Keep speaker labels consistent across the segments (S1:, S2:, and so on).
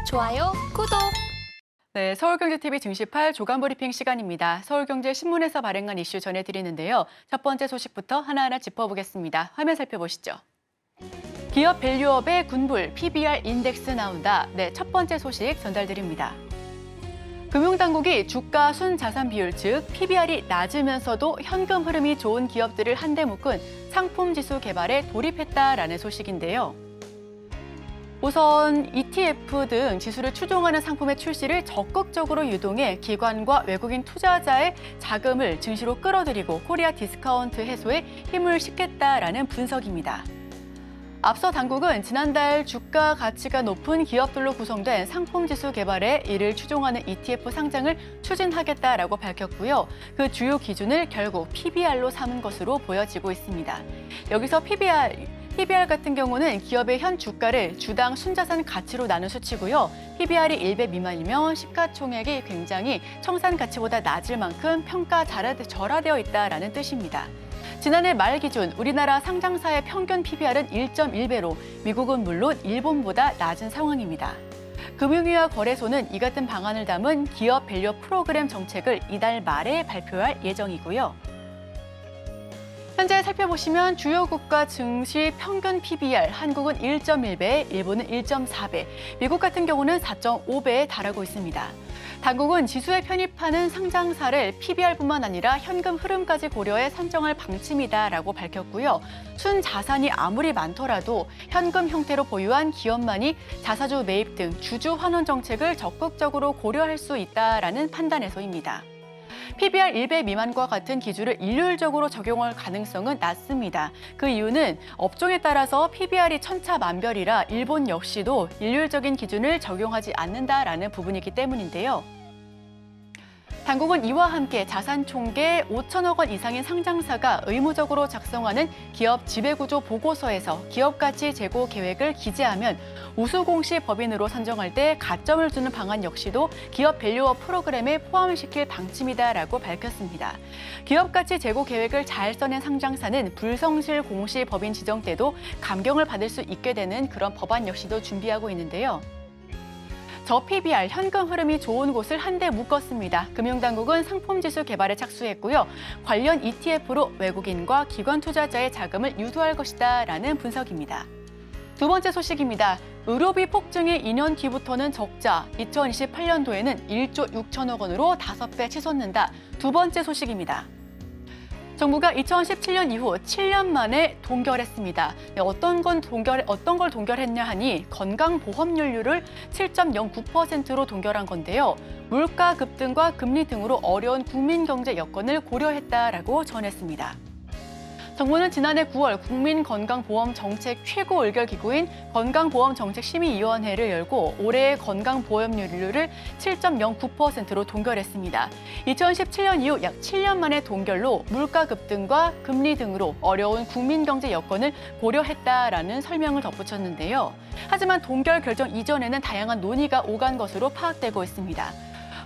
S1: 좋아요, 구독!
S2: 네, 서울경제TV 증시8 조간브리핑 시간입니다. 서울경제신문에서 발행한 이슈 전해드리는데요. 첫 번째 소식부터 하나하나 짚어보겠습니다. 화면 살펴보시죠. 기업 밸류업의 군불, PBR 인덱스 나온다. 네, 첫 번째 소식 전달드립니다. 금융당국이 주가 순자산 비율, 즉 PBR이 낮으면서도 현금 흐름이 좋은 기업들을 한데 묶은 상품지수 개발에 돌입했다라는 소식인데요. 우선 ETF 등 지수를 추종하는 상품의 출시를 적극적으로 유동해 기관과 외국인 투자자의 자금을 증시로 끌어들이고 코리아 디스카운트 해소에 힘을 싣겠다라는 분석입니다. 앞서 당국은 지난달 주가 가치가 높은 기업들로 구성된 상품지수 개발에 이를 추종하는 ETF 상장을 추진하겠다라고 밝혔고요. 그 주요 기준을 결국 PBR로 삼은 것으로 보여지고 있습니다. 여기서 PBR 같은 경우는 기업의 현 주가를 주당 순자산 가치로 나눈 수치고요. PBR이 1배 미만이면 시가총액이 굉장히 청산 가치보다 낮을 만큼 평가 절하되어 있다라는 뜻입니다. 지난해 말 기준 우리나라 상장사의 평균 PBR은 1.1배로 미국은 물론 일본보다 낮은 상황입니다. 금융위와 거래소는 이 같은 방안을 담은 기업 밸류 프로그램 정책을 이달 말에 발표할 예정이고요. 현재 살펴보시면 주요 국가 증시 평균 PBR, 한국은 1.1배, 일본은 1.4배, 미국 같은 경우는 4.5배에 달하고 있습니다. 당국은 지수에 편입하는 상장사를 PBR뿐만 아니라 현금 흐름까지 고려해 선정할 방침이다라고 밝혔고요. 순자산이 아무리 많더라도 현금 형태로 보유한 기업만이 자사주 매입 등 주주 환원 정책을 적극적으로 고려할 수 있다라는 판단에서입니다. PBR 1배 미만과 같은 기준을 일률적으로 적용할 가능성은 낮습니다. 그 이유는 업종에 따라서 PBR이 천차만별이라 일본 역시도 일률적인 기준을 적용하지 않는다라는 부분이기 때문인데요. 당국은 이와 함께 자산 총계 5천억 원 이상의 상장사가 의무적으로 작성하는 기업 지배구조 보고서에서 기업가치 제고 계획을 기재하면 우수공시 법인으로 선정할 때 가점을 주는 방안 역시도 기업 밸류업 프로그램에 포함시킬 방침이다라고 밝혔습니다. 기업가치 제고 계획을 잘 써낸 상장사는 불성실 공시 법인 지정 때도 감경을 받을 수 있게 되는 그런 법안 역시도 준비하고 있는데요. 저 PBR 현금 흐름이 좋은 곳을 한데 묶었습니다. 금융당국은 상품지수 개발에 착수했고요. 관련 ETF로 외국인과 기관 투자자의 자금을 유도할 것이다라는 분석입니다. 두 번째 소식입니다. 의료비 폭증의 2년 뒤부터는 적자, 2028년도에는 1조 6천억 원으로 5배 치솟는다. 두 번째 소식입니다. 정부가 2017년 이후 7년 만에 동결했습니다. 어떤 걸 동결했냐 하니 건강보험료율을 7.09%로 동결한 건데요. 물가 급등과 금리 등으로 어려운 국민 경제 여건을 고려했다라고 전했습니다. 정부는 지난해 9월 국민건강보험정책 최고의결기구인 건강보험정책심의위원회를 열고 올해의 건강보험료율을 7.09%로 동결했습니다. 2017년 이후 약 7년 만의 동결로 물가 급등과 금리 등으로 어려운 국민경제 여건을 고려했다라는 설명을 덧붙였는데요. 하지만 동결 결정 이전에는 다양한 논의가 오간 것으로 파악되고 있습니다.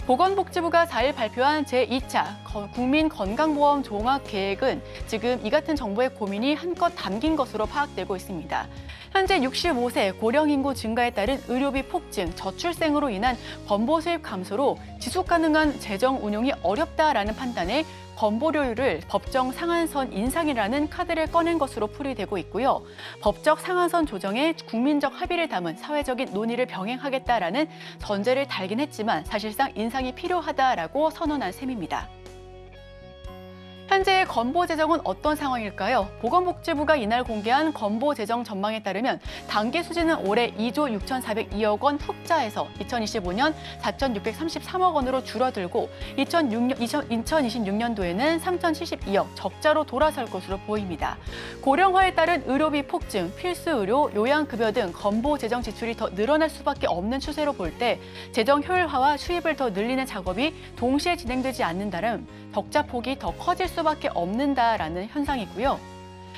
S2: 보건복지부가 4일 발표한 제2차 국민건강보험 종합계획은 지금 이 같은 정부의 고민이 한껏 담긴 것으로 파악되고 있습니다. 현재 65세 고령 인구 증가에 따른 의료비 폭증, 저출생으로 인한 건보 수입 감소로 지속 가능한 재정 운용이 어렵다라는 판단에 건보료율을 법정 상한선 인상이라는 카드를 꺼낸 것으로 풀이되고 있고요. 법적 상한선 조정에 국민적 합의를 담은 사회적인 논의를 병행하겠다라는 전제를 달긴 했지만 사실상 인상이 필요하다라고 선언한 셈입니다. 현재의 건보 재정은 어떤 상황일까요? 보건복지부가 이날 공개한 건보 재정 전망에 따르면 단기 수지는 올해 2조 6,402억 원 흑자에서 2025년 4,633억 원으로 줄어들고 2026년도에는 3,072억 적자로 돌아설 것으로 보입니다. 고령화에 따른 의료비 폭증, 필수 의료, 요양급여 등 건보 재정 지출이 더 늘어날 수밖에 없는 추세로 볼 때 재정 효율화와 수입을 더 늘리는 작업이 동시에 진행되지 않는다면 적자 폭이 더 커질 수밖에 없는다라는 현상이고요.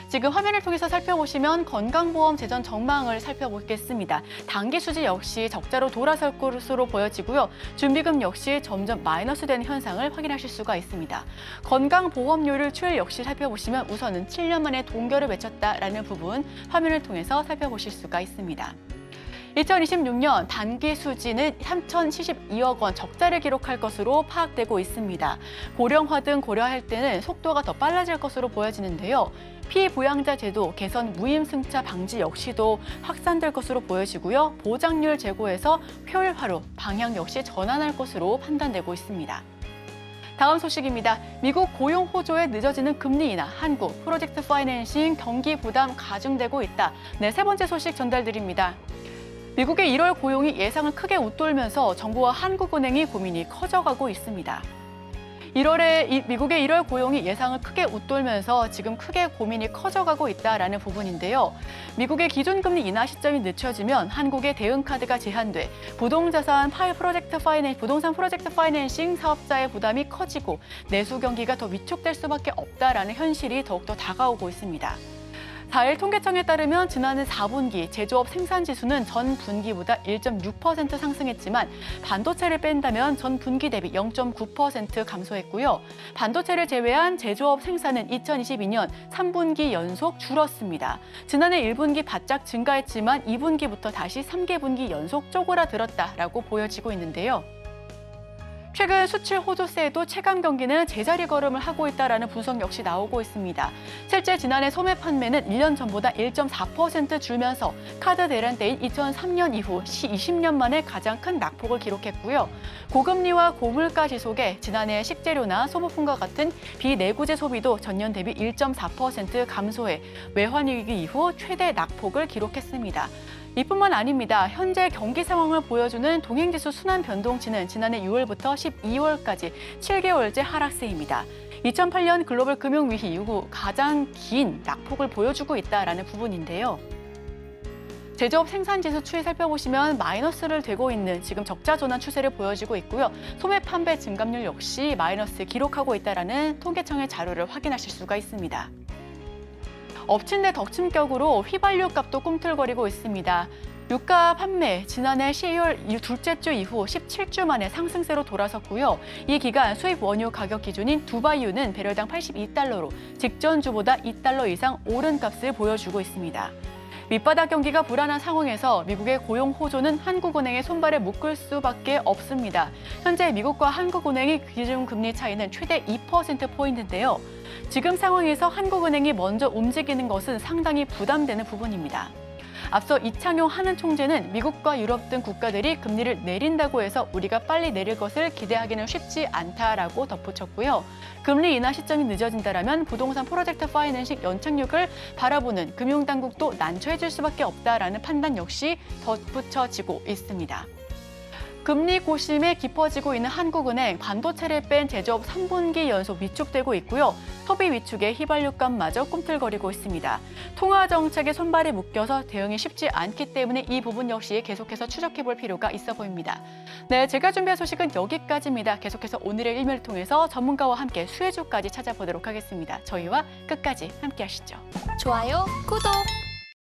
S2: 지금 화면을 통해서 살펴보시면 건강보험 재정 전망을 살펴보겠습니다. 단기 수지 역시 적자로 돌아설 것으로 보여지고요. 준비금 역시 점점 마이너스되는 현상을 확인하실 수가 있습니다. 건강보험료를 추일 역시 살펴보시면 우선은 7년 만에 동결을 외쳤다라는 부분 화면을 통해서 살펴보실 수가 있습니다. 2026년 단기 수지는 3,072억 원 적자를 기록할 것으로 파악되고 있습니다. 고령화 등 고려할 때는 속도가 더 빨라질 것으로 보여지는데요. 피부양자 제도 개선 무임승차 방지 역시도 확산될 것으로 보여지고요. 보장률 제고에서 효율화로 방향 역시 전환할 것으로 판단되고 있습니다. 다음 소식입니다. 미국 고용 호조에 늦어지는 금리 인하, 한국 프로젝트 파이낸싱 경기 부담 가중되고 있다. 네, 세 번째 소식 전달드립니다. 미국의 1월 고용이 예상을 크게 웃돌면서 정부와 한국은행이 고민이 커져가고 있습니다. 미국의 1월 고용이 예상을 크게 웃돌면서 지금 크게 고민이 커져가고 있다라는 부분인데요. 미국의 기준금리 인하 시점이 늦춰지면 한국의 대응카드가 제한돼 부동산 프로젝트 파이낸싱 사업자의 부담이 커지고 내수 경기가 더 위축될 수밖에 없다라는 현실이 더욱더 다가오고 있습니다. 4일 통계청에 따르면 지난해 4분기 제조업 생산지수는 전 분기보다 1.6% 상승했지만 반도체를 뺀다면 전 분기 대비 0.9% 감소했고요. 반도체를 제외한 제조업 생산은 2022년 3분기 연속 줄었습니다. 지난해 1분기 바짝 증가했지만 2분기부터 다시 3개 분기 연속 쪼그라들었다라고 보여지고 있는데요. 최근 수출 호조세에도 체감 경기는 제자리 걸음을 하고 있다라는 분석 역시 나오고 있습니다. 실제 지난해 소매 판매는 1년 전보다 1.4% 줄면서 카드 대란 때인 2003년 이후 20년 만에 가장 큰 낙폭을 기록했고요. 고금리와 고물가 지속에 지난해 식재료나 소모품과 같은 비내구재 소비도 전년 대비 1.4% 감소해 외환위기 이후 최대 낙폭을 기록했습니다. 이뿐만 아닙니다. 현재 경기 상황을 보여주는 동행지수 순환 변동치는 지난해 6월부터 12월까지 7개월째 하락세입니다. 2008년 글로벌 금융위기 이후 가장 긴 낙폭을 보여주고 있다는 부분인데요. 제조업 생산지수 추이 살펴보시면 마이너스를 되고 있는 지금 적자 전환 추세를 보여주고 있고요. 소매 판매 증감률 역시 마이너스 기록하고 있다는 통계청의 자료를 확인하실 수가 있습니다. 엎친 데 덮친 격으로 휘발유 값도 꿈틀거리고 있습니다. 유가 판매 지난해 12월 둘째 주 이후 17주 만에 상승세로 돌아섰고요. 이 기간 수입 원유 가격 기준인 두바이유는 배럴당 82달러로 직전 주보다 2달러 이상 오른 값을 보여주고 있습니다. 밑바닥 경기가 불안한 상황에서 미국의 고용 호조는 한국은행의 손발에 묶을 수밖에 없습니다. 현재 미국과 한국은행의 기준금리 차이는 최대 2%포인트인데요. 지금 상황에서 한국은행이 먼저 움직이는 것은 상당히 부담되는 부분입니다. 앞서 이창용 한은 총재는 미국과 유럽 등 국가들이 금리를 내린다고 해서 우리가 빨리 내릴 것을 기대하기는 쉽지 않다라고 덧붙였고요. 금리 인하 시점이 늦어진다면 부동산 프로젝트 파이낸싱 연착륙을 바라보는 금융당국도 난처해질 수밖에 없다라는 판단 역시 덧붙여지고 있습니다. 금리 고심에 깊어지고 있는 한국은행, 반도체를 뺀 제조업 3분기 연속 위축되고 있고요. 소비 위축에 휘발유값마저 꿈틀거리고 있습니다. 통화 정책에 손발이 묶여서 대응이 쉽지 않기 때문에 이 부분 역시 계속해서 추적해볼 필요가 있어 보입니다. 네, 제가 준비한 소식은 여기까지입니다. 계속해서 오늘의 일면을 통해서 전문가와 함께 수혜주까지 찾아보도록 하겠습니다. 저희와 끝까지 함께 하시죠.
S1: 좋아요, 구독!